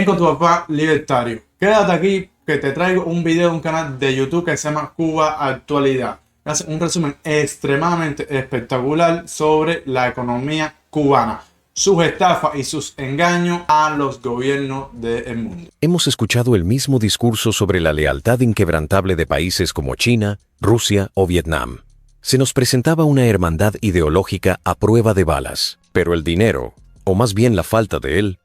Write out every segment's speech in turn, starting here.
con tu papá libertario. Quédate aquí que te traigo un video de un canal de YouTube que se llama Cuba Actualidad. Hace un resumen extremadamente espectacular sobre la economía cubana, sus estafas y sus engaños a los gobiernos del mundo. Hemos escuchado el mismo discurso sobre la lealtad inquebrantable de países como China, Rusia o Vietnam. Se nos presentaba una hermandad ideológica a prueba de balas, pero el dinero, o más bien la falta de él,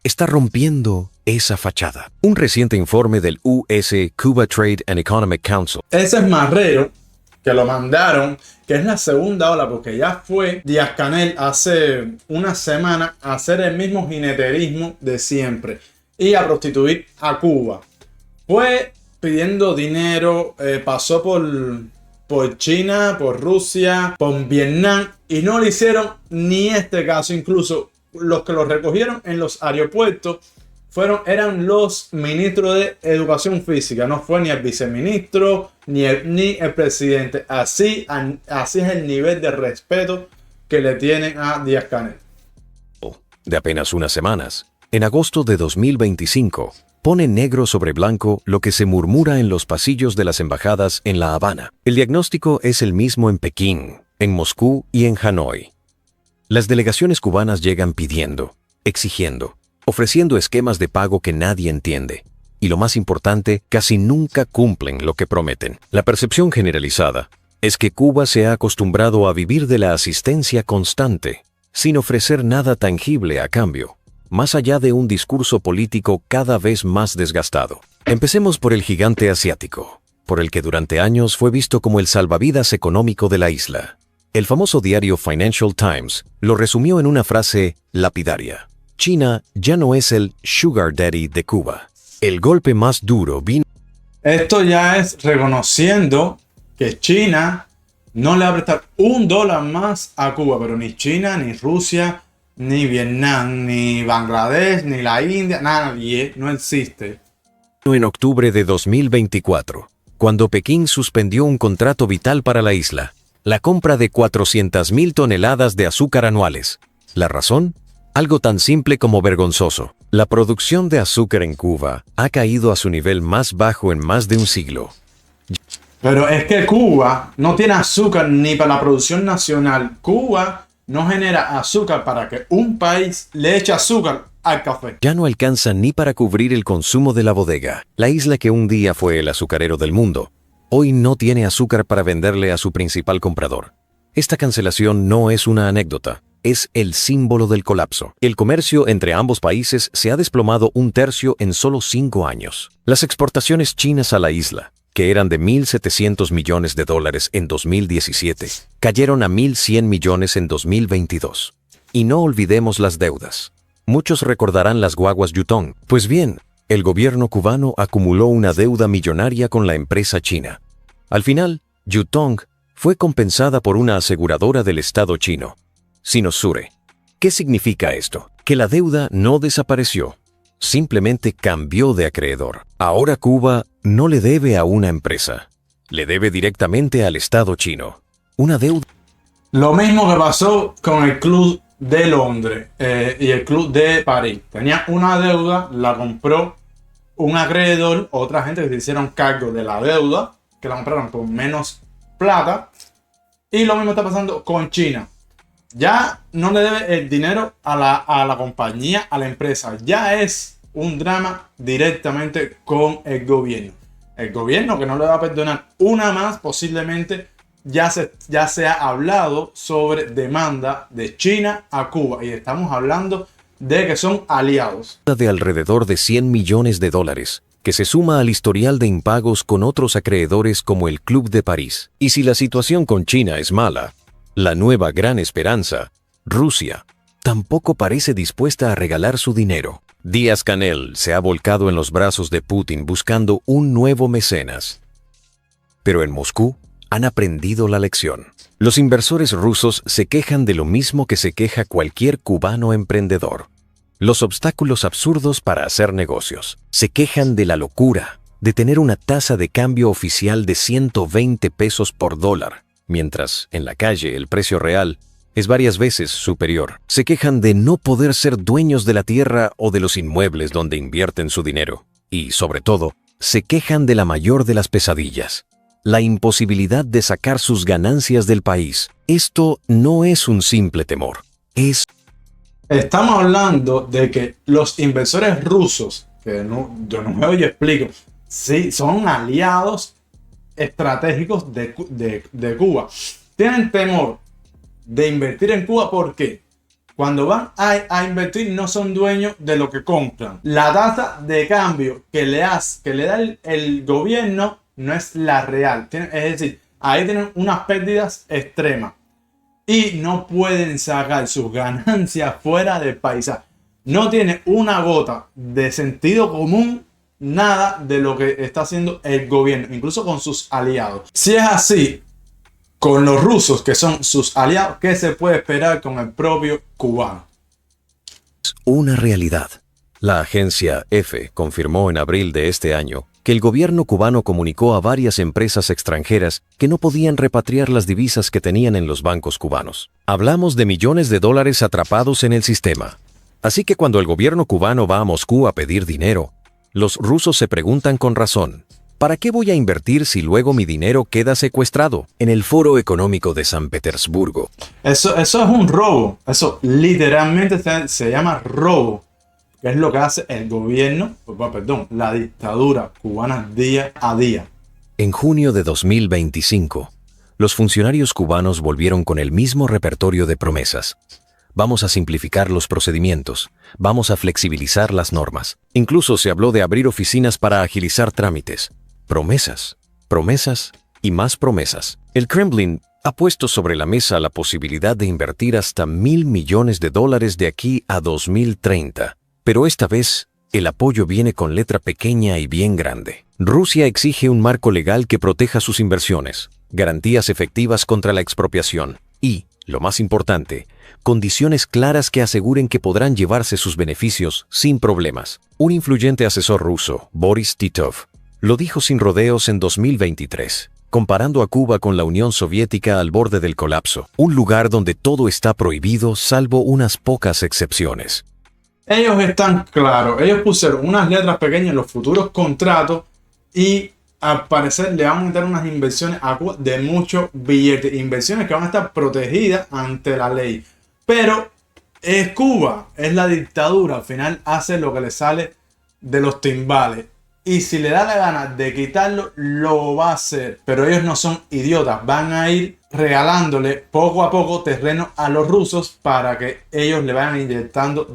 está rompiendo esa fachada. Un reciente informe del US Cuba Trade and Economic Council. Ese es Marrero, que lo mandaron, que es la segunda ola, porque ya fue Díaz-Canel hace una semana a hacer el mismo jineterismo de siempre y a prostituir a Cuba. Fue pidiendo dinero, pasó por China, por Rusia, por Vietnam y no le hicieron ni este caso. Incluso los que lo recogieron en los aeropuertos eran los ministros de Educación Física. No fue ni el viceministro ni el presidente. Así es el nivel de respeto que le tienen a Díaz-Canel. De apenas unas semanas, en agosto de 2025, pone negro sobre blanco lo que se murmura en los pasillos de las embajadas en La Habana. El diagnóstico es el mismo en Pekín, en Moscú y en Hanoi. Las delegaciones cubanas llegan pidiendo, exigiendo, ofreciendo esquemas de pago que nadie entiende. Y lo más importante, casi nunca cumplen lo que prometen. La percepción generalizada es que Cuba se ha acostumbrado a vivir de la asistencia constante, sin ofrecer nada tangible a cambio, más allá de un discurso político cada vez más desgastado. Empecemos por el gigante asiático, por el que durante años fue visto como el salvavidas económico de la isla. El famoso diario Financial Times lo resumió en una frase lapidaria: China ya no es el sugar daddy de Cuba. El golpe más duro vino. Esto ya es reconociendo que China no le va a prestar $1 más a Cuba, pero ni China, ni Rusia, ni Vietnam, ni Bangladesh, ni la India, nadie, no existe. En octubre de 2024, cuando Pekín suspendió un contrato vital para la isla, la compra de 400.000 toneladas de azúcar anuales. ¿La razón? Algo tan simple como vergonzoso. La producción de azúcar en Cuba ha caído a su nivel más bajo en más de un siglo. Pero es que Cuba no tiene azúcar ni para la producción nacional. Cuba no genera azúcar para que un país le eche azúcar al café. Ya no alcanza ni para cubrir el consumo de la bodega. La isla que un día fue el azucarero del mundo, hoy no tiene azúcar para venderle a su principal comprador. Esta cancelación no es una anécdota. Es el símbolo del colapso. El comercio entre ambos países se ha desplomado 1/3 en solo 5 años. Las exportaciones chinas a la isla, que eran de $1.700 millones en 2017, cayeron a $1.100 millones en 2022. Y no olvidemos las deudas. Muchos recordarán las guaguas Yutong. Pues bien, el gobierno cubano acumuló una deuda millonaria con la empresa china. Al final, Yutong fue compensada por una aseguradora del Estado chino, Sinosure. ¿Qué significa esto? Que la deuda no desapareció, simplemente cambió de acreedor. Ahora Cuba no le debe a una empresa, le debe directamente al Estado chino. Una deuda. Lo mismo que pasó con el Club de Londres y el Club de París. Tenía una deuda, la compró un acreedor, otra gente que se hicieron cargo de la deuda, que la compraron por menos plata. Y lo mismo está pasando con China. Ya no le debe el dinero a la compañía, a la empresa. Ya es un drama directamente con el gobierno. El gobierno que no le va a perdonar una más, posiblemente ya se ha hablado sobre demanda de China a Cuba. Y estamos hablando de que son aliados. De alrededor de $100 millones, que se suma al historial de impagos con otros acreedores como el Club de París. Y si la situación con China es mala, la nueva gran esperanza, Rusia, tampoco parece dispuesta a regalar su dinero. Díaz-Canel se ha volcado en los brazos de Putin buscando un nuevo mecenas. Pero en Moscú han aprendido la lección. Los inversores rusos se quejan de lo mismo que se queja cualquier cubano emprendedor. Los obstáculos absurdos para hacer negocios. Se quejan de la locura de tener una tasa de cambio oficial de 120 pesos por dólar, mientras en la calle el precio real es varias veces superior. Se quejan de no poder ser dueños de la tierra o de los inmuebles donde invierten su dinero. Y, sobre todo, se quejan de la mayor de las pesadillas: la imposibilidad de sacar sus ganancias del país. Esto no es un simple temor, Estamos hablando de que los inversores rusos, que yo no me oye explico, sí, son aliados estratégicos de Cuba. Tienen temor de invertir en Cuba porque cuando van a invertir no son dueños de lo que compran. La tasa de cambio que le da el gobierno no es la real. Es decir, ahí tienen unas pérdidas extremas y no pueden sacar sus ganancias fuera del país. No tiene una gota de sentido común, nada de lo que está haciendo el gobierno, incluso con sus aliados. Si es así con los rusos, que son sus aliados, ¿qué se puede esperar con el propio cubano? una realidad. La agencia EFE confirmó en abril de este año que el gobierno cubano comunicó a varias empresas extranjeras que no podían repatriar las divisas que tenían en los bancos cubanos. Hablamos de millones de dólares atrapados en el sistema. Así que cuando el gobierno cubano va a Moscú a pedir dinero, los rusos se preguntan con razón: ¿para qué voy a invertir si luego mi dinero queda secuestrado? En el Foro Económico de San Petersburgo. Eso es un robo. Eso literalmente se llama robo. ¿Qué es lo que hace el gobierno? La dictadura cubana día a día. En junio de 2025, los funcionarios cubanos volvieron con el mismo repertorio de promesas. Vamos a simplificar los procedimientos, vamos a flexibilizar las normas. Incluso se habló de abrir oficinas para agilizar trámites. Promesas, promesas y más promesas. El Kremlin ha puesto sobre la mesa la posibilidad de invertir hasta $1.000 millones de aquí a 2030. Pero esta vez, el apoyo viene con letra pequeña y bien grande. Rusia exige un marco legal que proteja sus inversiones, garantías efectivas contra la expropiación y, lo más importante, condiciones claras que aseguren que podrán llevarse sus beneficios sin problemas. Un influyente asesor ruso, Boris Titov, lo dijo sin rodeos en 2023, comparando a Cuba con la Unión Soviética al borde del colapso, un lugar donde todo está prohibido salvo unas pocas excepciones. Ellos están claros, ellos pusieron unas letras pequeñas en los futuros contratos y al parecer le van a meter unas inversiones a Cuba de mucho billete, inversiones que van a estar protegidas ante la ley. Pero es Cuba, es la dictadura, al final hace lo que le sale de los timbales. Y si le da la gana de quitarlo, lo va a hacer. Pero ellos no son idiotas, van a ir regalándole poco a poco terreno a los rusos para que ellos le vayan inyectando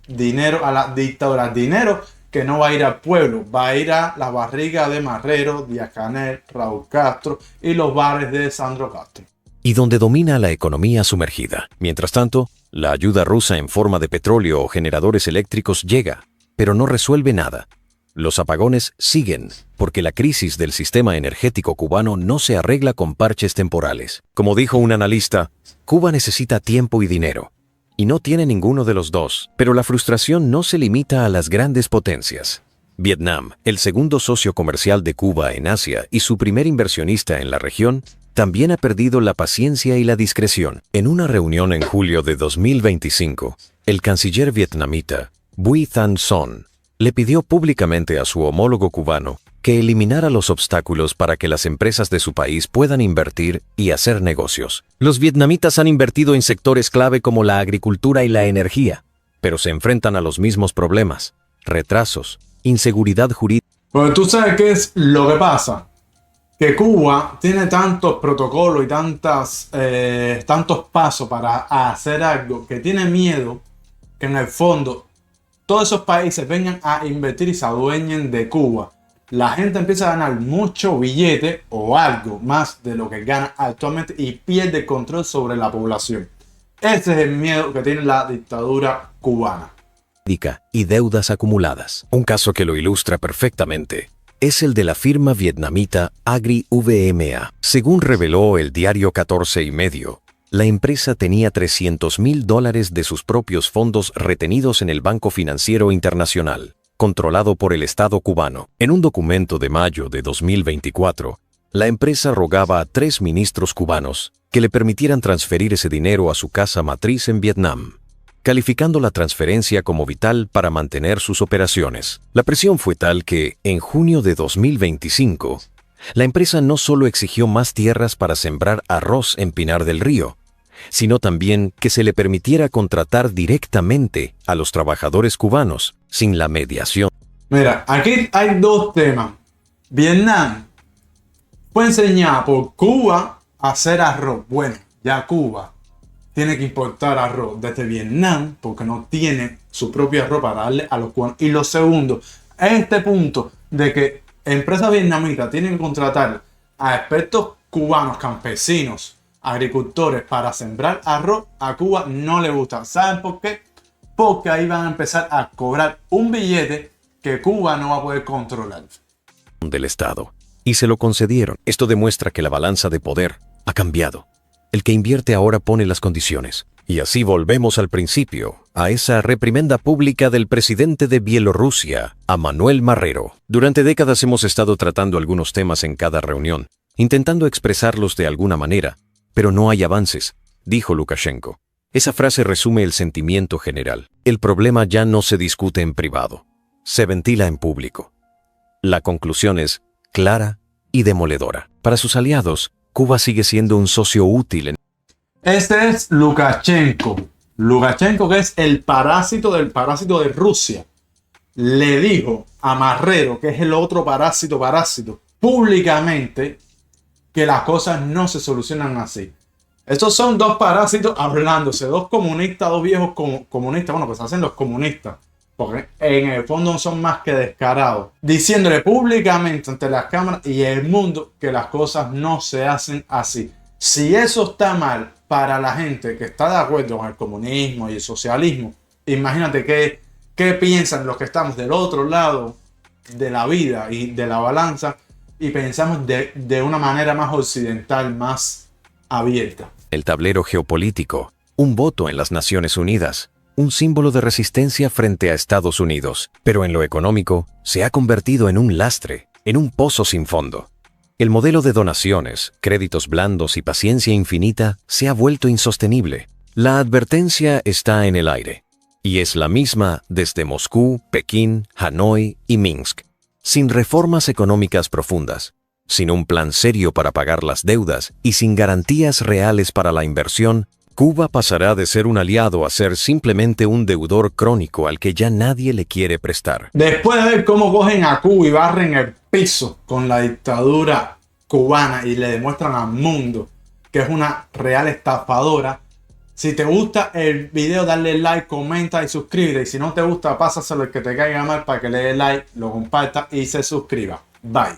dinero a la dictadura. Dinero que no va a ir al pueblo, va a ir a la barriga de Marrero, Díaz-Canel, Raúl Castro y los bares de Sandro Castro. Y donde domina la economía sumergida. Mientras tanto, la ayuda rusa en forma de petróleo o generadores eléctricos llega, pero no resuelve nada. Los apagones siguen, porque la crisis del sistema energético cubano no se arregla con parches temporales. Como dijo un analista, Cuba necesita tiempo y dinero. Y no tiene ninguno de los dos, pero la frustración no se limita a las grandes potencias. Vietnam, el segundo socio comercial de Cuba en Asia y su primer inversionista en la región, también ha perdido la paciencia y la discreción. En una reunión en julio de 2025, el canciller vietnamita, Bui Thanh Son, le pidió públicamente a su homólogo cubano que eliminara los obstáculos para que las empresas de su país puedan invertir y hacer negocios. Los vietnamitas han invertido en sectores clave como la agricultura y la energía, pero se enfrentan a los mismos problemas: retrasos, inseguridad jurídica. Pero tú sabes qué es lo que pasa, que Cuba tiene tantos protocolos y tantos pasos para hacer algo, que tiene miedo que en el fondo todos esos países vengan a invertir y se adueñen de Cuba. La gente empieza a ganar mucho billete o algo más de lo que gana actualmente y pierde el control sobre la población. Ese es el miedo que tiene la dictadura cubana. Y deudas acumuladas. Un caso que lo ilustra perfectamente es el de la firma vietnamita Agri VMA. Según reveló el diario 14 y medio, la empresa tenía $300.000 de sus propios fondos retenidos en el Banco Financiero Internacional, controlado por el Estado cubano. En un documento de mayo de 2024, la empresa rogaba a 3 ministros cubanos que le permitieran transferir ese dinero a su casa matriz en Vietnam, calificando la transferencia como vital para mantener sus operaciones. La presión fue tal que, en junio de 2025, la empresa no solo exigió más tierras para sembrar arroz en Pinar del Río, sino también que se le permitiera contratar directamente a los trabajadores cubanos, sin la mediación. Mira, aquí hay dos temas. Vietnam fue enseñada por Cuba a hacer arroz. Bueno, ya Cuba tiene que importar arroz desde Vietnam porque no tiene su propio arroz para darle a los cubanos. Y lo segundo, este punto de que empresas vietnamitas tienen que contratar a expertos cubanos, campesinos, agricultores para sembrar arroz, a Cuba no le gusta. ¿Saben por qué? Porque ahí van a empezar a cobrar un billete que Cuba no va a poder controlar. Del Estado. Y se lo concedieron. Esto demuestra que la balanza de poder ha cambiado. El que invierte ahora pone las condiciones. Y así volvemos al principio, a esa reprimenda pública del presidente de Bielorrusia, a Manuel Marrero. Durante décadas hemos estado tratando algunos temas en cada reunión, intentando expresarlos de alguna manera, pero no hay avances, dijo Lukashenko. Esa frase resume el sentimiento general. El problema ya no se discute en privado, se ventila en público. La conclusión es clara y demoledora. Para sus aliados, Cuba sigue siendo un socio útil. Este es Lukashenko. Lukashenko, que es el parásito del parásito de Rusia, le dijo a Marrero, que es el otro parásito, públicamente, que las cosas no se solucionan así. Estos son dos parásitos hablándose, dos comunistas, dos viejos comunistas, bueno, pues hacen los comunistas, porque en el fondo son más que descarados, diciéndole públicamente ante las cámaras y el mundo que las cosas no se hacen así. Si eso está mal para la gente que está de acuerdo con el comunismo y el socialismo, imagínate qué piensan los que estamos del otro lado de la vida y de la balanza y pensamos de una manera más occidental, más abierta. El tablero geopolítico, un voto en las Naciones Unidas, un símbolo de resistencia frente a Estados Unidos, pero en lo económico se ha convertido en un lastre, en un pozo sin fondo. El modelo de donaciones, créditos blandos y paciencia infinita se ha vuelto insostenible. La advertencia está en el aire, y es la misma desde Moscú, Pekín, Hanoi y Minsk. Sin reformas económicas profundas, sin un plan serio para pagar las deudas y sin garantías reales para la inversión, Cuba pasará de ser un aliado a ser simplemente un deudor crónico al que ya nadie le quiere prestar. Después de ver cómo cogen a Cuba y barren el piso con la dictadura cubana y le demuestran al mundo que es una real estafadora, si te gusta el video, dale like, comenta y suscríbete. Y si no te gusta, pásaselo al que te caiga mal para que le dé like, lo comparta y se suscriba. Bye.